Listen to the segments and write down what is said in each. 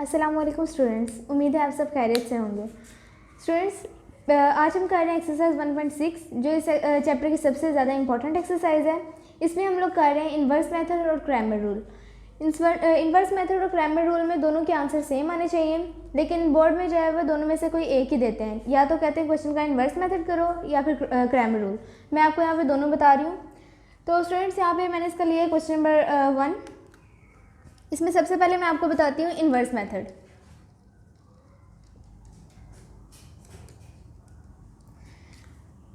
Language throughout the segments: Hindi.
अस्सलाम वालेकुम स्टूडेंट्स, उम्मीद है आप सब खैरियत से होंगे। स्टूडेंट्स, आज हम कर रहे हैं एक्सरसाइज 1.6 जो इस चैप्टर की सबसे ज़्यादा इंपॉर्टेंट एक्सरसाइज है। इसमें हम लोग कर रहे हैं इन्वर्स मेथड और क्रैमर रूल। इन्वर्स मेथड और क्रैमर रूल में दोनों के आंसर सेम आने चाहिए, लेकिन बोर्ड में जो है वो दोनों में से कोई एक ही देते हैं। या तो कहते हैं क्वेश्चन का इन्वर्स मेथड करो या फिर क्रैमर रूल। मैं आपको यहाँ पे दोनों बता रही हूँ। तो स्टूडेंट्स, यहाँ पे मैंने इसका लिया है क्वेश्चन नंबर 1। इसमें सबसे पहले मैं आपको बताती हूँ इन्वर्स मेथड।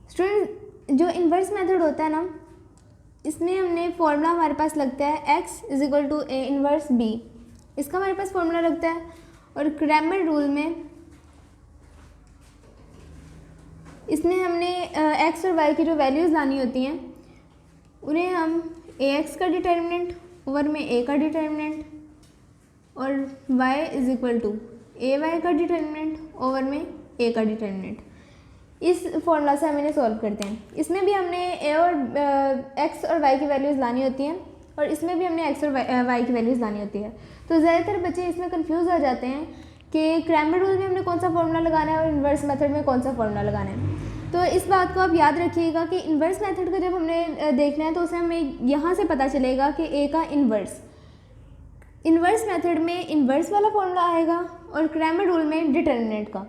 स्टूडेंट, जो इन्वर्स मेथड होता है ना, इसमें हमने फॉर्मूला हमारे पास लगता है x = a इन्वर्स b। इसका हमारे पास फॉर्मूला लगता है। और क्रैमर रूल में इसमें हमने x और y की जो वैल्यूज़ लानी होती हैं उन्हें हम ax का डिटर्मिनेंट ओवर में a का डिटर्मिनेंट और y = ay का डिटर्मिनेंट ओवर में a का डिटर्मिनेंट, इस फॉर्मूला से हम इन्हें सॉल्व करते हैं। इसमें भी हमने a और x और y की वैल्यूज़ लानी होती हैं और इसमें भी हमने x और y की वैल्यूज़ लानी होती है। तो ज़्यादातर बच्चे इसमें कंफ्यूज हो जाते हैं कि क्रैमर रूल में हमने कौन सा फॉर्मूला लगाना है और इन्वर्स मेथड में कौन सा फॉर्मूला लगाना है। तो इस बात को आप याद रखिएगा कि इन्वर्स मेथड को जब हमने देखना है तो उसे हमें यहाँ से पता चलेगा कि a का इन्वर्स मेथड में इन्वर्स वाला फॉर्मूला आएगा और क्रैमर रूल में डिटर्मिनेंट का।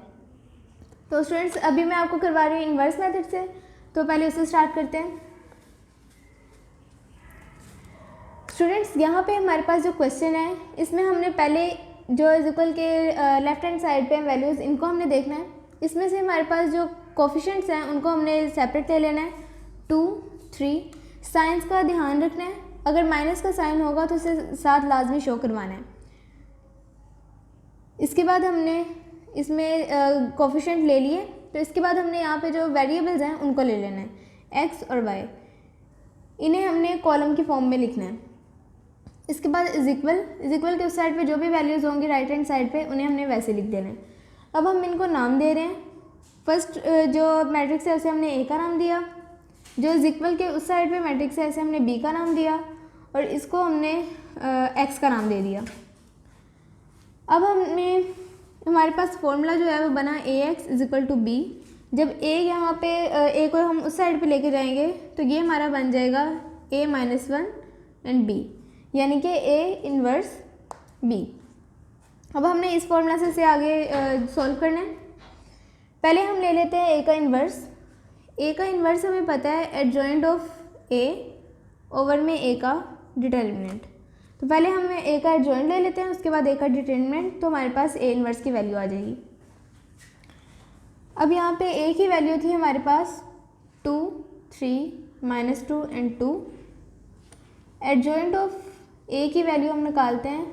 तो स्टूडेंट्स, अभी मैं आपको करवा रही हूँ इन्वर्स मेथड से, तो पहले उससे स्टार्ट करते हैं। स्टूडेंट्स, यहाँ पे हमारे पास जो क्वेश्चन है इसमें हमने पहले जो इक्वल के लेफ्ट हैंड साइड पे वैल्यूज़ इनको हमने देखना है। इसमें से हमारे पास जो कोफिशिएंट्स हैं उनको हमने सेपरेट ले लेना है, 2, 3। साइंस का ध्यान रखना है, अगर माइनस का साइन होगा तो उसे साथ लाजमी शो करवाना है। इसके बाद हमने इसमें कोफिशिएंट ले लिए, तो इसके बाद हमने यहाँ पे जो वेरिएबल्स हैं उनको ले लेना है, x और y। इन्हें हमने कॉलम की फॉर्म में लिखना है। इसके बाद इज इक्वल के उस साइड पे जो भी वैल्यूज़ होंगी राइट हैंड साइड पे उन्हें हमने वैसे लिख देना है। अब हम इनको नाम दे रहे हैं। फर्स्ट जो मैट्रिक्स है उसे हमने a का नाम दिया, जो इज इक्वल के उस साइड पे मैट्रिक्स है इसे हमने b का नाम दिया और इसको हमने x का नाम दे दिया। अब हमारे पास फॉर्मूला जो है वो बना ax = b। जब a यहाँ पे a को हम उस साइड पे लेके जाएंगे तो ये हमारा बन जाएगा a-1 एंड b, यानी कि a इन्वर्स b। अब हमने इस फॉर्मूला से आगे सॉल्व करना है। पहले हम ले लेते हैं a का इन्वर्स हमें पता है एडजॉइंट ऑफ a ओवर में a का डिटर्मिनेंट। तो पहले हम a का एडजॉइंट ले लेते हैं, उसके बाद a का डिटर्मिनेंट, तो हमारे पास a इन्वर्स की वैल्यू आ जाएगी। अब यहाँ पे a की वैल्यू थी हमारे पास 2, 3, -2 एंड 2। एडजॉइंट ऑफ a की वैल्यू हम निकालते हैं।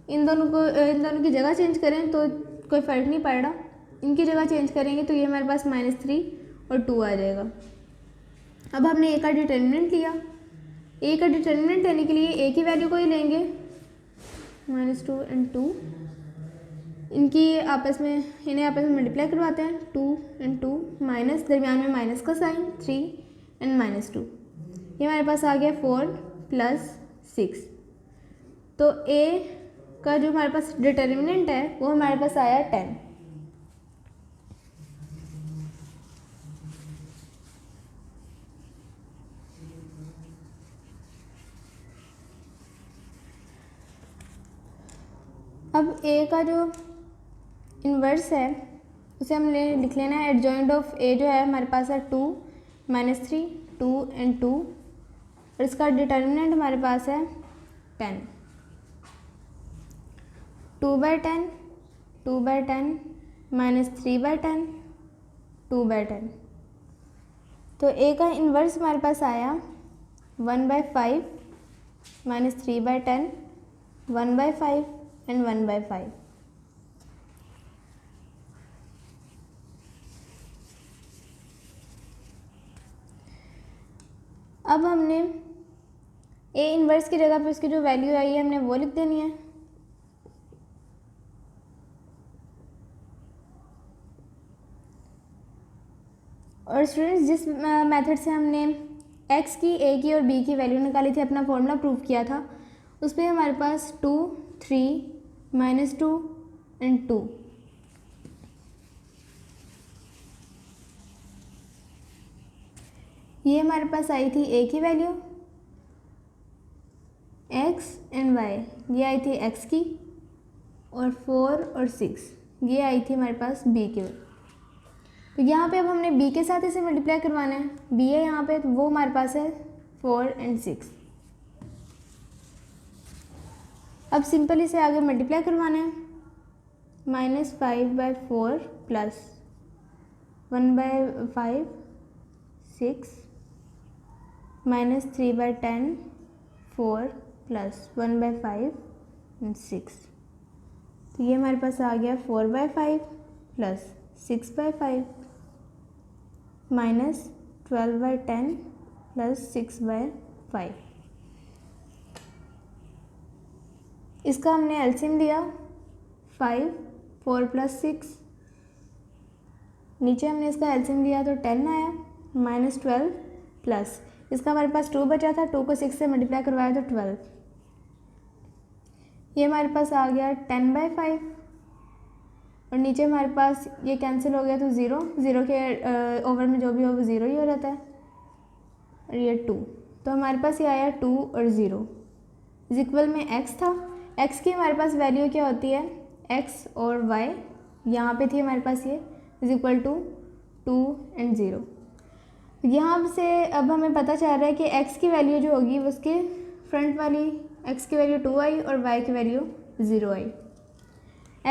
इन दोनों की जगह चेंज करें तो कोई फ़र्क नहीं पड़ रहा, इनकी जगह चेंज करेंगे तो ये हमारे पास -3 और 2 आ जाएगा। अब हमने a का डिटर्मिनेंट लिया। a का डिटर्मिनेंट लेने के लिए a की वैल्यू को ही लेंगे, -2 एंड 2। इन्हें आपस में मल्टीप्लाई करवाते हैं, 2 एंड 2, माइनस दरमियान में माइनस का साइन, 3 एंड -2। ये हमारे पास आ गया 4 + 6। तो a का जो हमारे पास डिटर्मिनेंट है वो हमारे पास आया 10। अब a का जो इन्वर्स है उसे हमने लिख लेना है। एडजॉइंट ऑफ a जो है हमारे पास है 2, -3, 2 एंड 2 और इसका डिटर्मिनेंट हमारे पास है 10। 2/10, 2/10, -3/10, 2/10। तो a का इन्वर्स हमारे पास आया 1/5, -3/10, 1/5 एंड 1/5। अब हमने a इन्वर्स की जगह पे उसकी जो वैल्यू आई है हमने वो लिख देनी है। और स्टूडेंट्स, जिस मेथड से हमने x की, a की और b की वैल्यू निकाली थी, अपना फॉर्मूला प्रूव किया था, उस पर हमारे पास 2, 3, -2, एंड 2। ये हमारे पास आई थी ए की वैल्यू, x एंड y, ये आई थी x की, और 4 और 6 ये आई थी हमारे पास b की। तो यहाँ पे अब हमने b के साथ इसे मल्टीप्लाई करवाना है, b है यहाँ पे, तो वो हमारे पास है 4 एंड 6। अब सिंपल इसे आगे मल्टीप्लाई करवाना है, -5/4 प्लस 1/5 6 -3/10 4 प्लस 1/5 एंड 6। तो ये हमारे पास आ गया 4/5 प्लस 6/5 माइनस 12/10 प्लस 6/5। इसका हमने एलसीएम लिया 5, 4 प्लस 6, नीचे हमने इसका एलसीएम लिया तो 10 आया, -12 प्लस इसका हमारे पास 2 बचा था, 2 को 6 से मल्टीप्लाई करवाया तो 12। ये हमारे पास आ गया 10/5, और नीचे हमारे पास ये कैंसिल हो गया तो 0 के ओवर में जो भी हो वो 0 ही हो जाता है, और ये 2, तो हमारे पास ये आया 2 और 0 इज इक्वल में x था। x की हमारे पास वैल्यू क्या होती है, x और y यहाँ पे थी हमारे पास, ये इज इक्वल टू 2 एंड 0। यहाँ से अब हमें पता चल रहा है कि x की वैल्यू जो होगी उसके फ्रंट वाली x की वैल्यू 2 आई और y की वैल्यू 0 आई।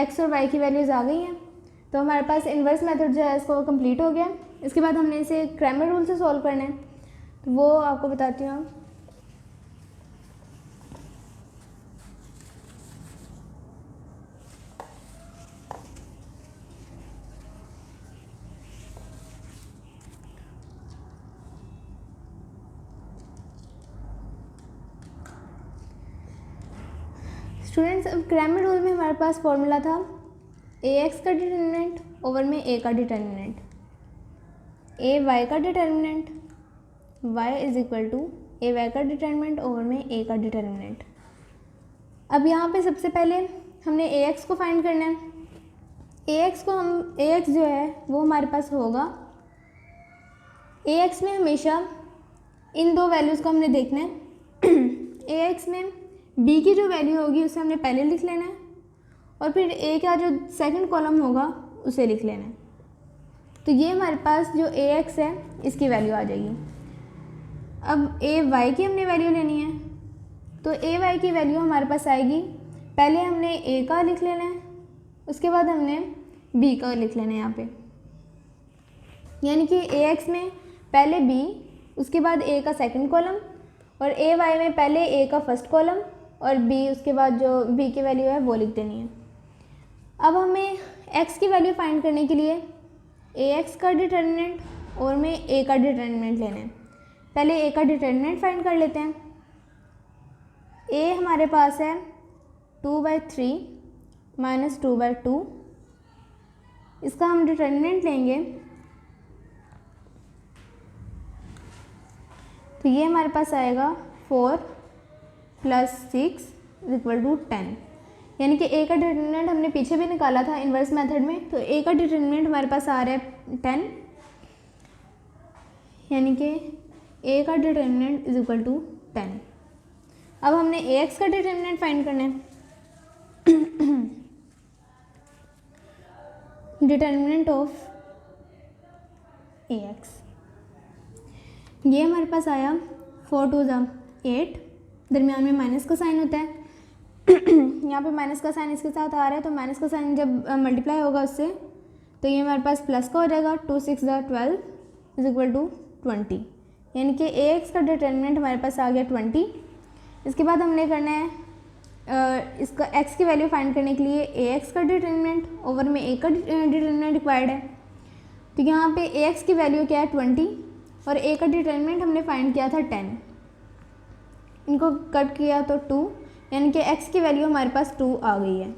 x और y की वैल्यूज़ आ गई हैं, तो हमारे पास इन्वर्स मेथड जो है इसको कंप्लीट हो गया। इसके बाद हमने इसे क्रैमर रूल से सॉल्व करना है, तो वो आपको बताती हूँ। स्टूडेंट्स, अब क्रैमर रूल में हमारे पास फॉर्मूला था ax का डिटर्मिनेंट ओवर में a का डिटर्मिनेंट, ay का determinant y is equal to ay का डिटर्मिनेंट ओवर में a का डिटर्मिनेंट। अब यहाँ पे सबसे पहले हमने ax को फाइंड करना है। ax जो है वो हमारे पास होगा, ax में हमेशा इन दो वैल्यूज़ को हमने देखना है। ax में b की जो वैल्यू होगी उसे हमने पहले लिख लेना है, और फिर a का जो सेकंड कॉलम होगा उसे लिख लेना है। तो ये हमारे पास जो ax है इसकी वैल्यू आ जाएगी। अब ay की हमने वैल्यू लेनी है, तो ay की वैल्यू हमारे पास आएगी, पहले हमने a का लिख लेना है, उसके बाद हमने b का लिख लेना है यहाँ पे, यानी कि ax में पहले b, उसके बाद a का सेकंड कॉलम, और ay में पहले a का फर्स्ट कॉलम और b उसके बाद जो b की वैल्यू है वो लिख देनी है। अब हमें x की वैल्यू फाइंड करने के लिए ax का डिटर्मिनेंट और में a का डिटर्मिनेंट लेना है। पहले a का डिटर्मिनेंट फाइंड कर लेते हैं। a हमारे पास है 2/3 माइनस 2/2, इसका हम डिटर्मिनेंट लेंगे तो ये हमारे पास आएगा 4 प्लस 6 इक्वल टू 10, यानी कि a का डिटर्मिनेंट हमने पीछे भी निकाला था इन्वर्स मेथड में, तो a का डिटर्मिनेंट हमारे पास आ रहा है 10, यानी कि a का डिटर्मिनेंट इज इक्वल टू 10। अब हमने ax का डिटर्मिनेंट फाइंड करना है। डिटर्मिनेंट ऑफ ax, ये हमारे पास आया 4 2 8, दरमियान में माइनस का साइन होता है। यहाँ पे माइनस का साइन इसके साथ आ रहा है, तो माइनस का साइन जब मल्टीप्लाई होगा उससे तो ये हमारे पास प्लस का हो जाएगा। 2 6 12 इज इक्वल टू 20, यानी कि ax का डिटर्मिनेंट हमारे पास आ गया 20। इसके बाद हमने करना है इसका x की वैल्यू फाइंड करने के लिए ax का डिटर्मिनेंट ओवर में a का डिटर्मिनेंट रिक्वायर्ड है। तो यहाँ पे ax की वैल्यू क्या है 20 और a का डिटर्मिनेंट हमने फाइंड किया था 10, इनको कट किया तो 2, यानी कि x की वैल्यू हमारे पास 2 आ गई है।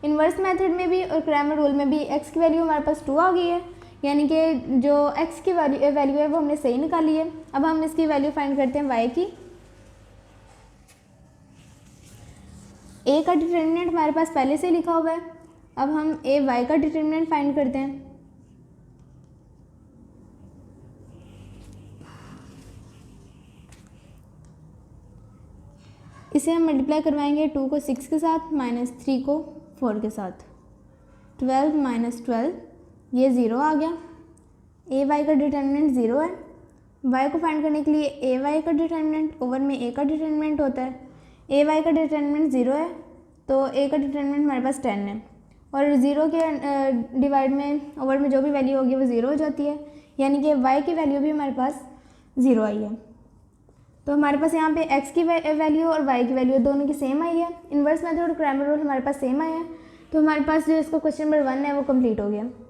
इन्वर्स मेथड में भी और क्रैमर रूल में भी x की वैल्यू हमारे पास 2 आ गई है, यानी कि जो x की वैल्यू है वो हमने सही निकाली है। अब हम इसकी वैल्यू फाइंड करते हैं y की। ए का डिटर्मिनेंट हमारे पास पहले से लिखा हुआ है। अब हम ए वाई का डिटर्मिनेंट फाइंड करते हैं। इसे हम मल्टीप्लाई करवाएंगे 2 को 6 के साथ माइनस 3 को 4 के साथ। 12 माइनस 12 ये 0 आ गया। ए वाई का डिटर्मिनेंट 0 है। वाई को फाइंड करने के लिए ए वाई का डिटर्मिनेंट ओवर में ए का डिटर्मिनेंट होता है। ए वाई का डिटर्मिनेंट 0 है तो ए का डिटर्मिनेंट हमारे पास 10 है, और 0 के डिवाइड में ओवर में जो भी वैल्यू होगी वो 0 हो जाती है, यानी कि वाई की वैल्यू भी हमारे पास 0 आई है। तो हमारे पास यहाँ पे x की वैल्यू और y की वैल्यू दोनों की सेम आई है। इन्वर्स मेथड और क्रैमर रूल हमारे पास सेम आया है। तो हमारे पास जो इसका क्वेश्चन नंबर 1 है वो कंप्लीट हो गया।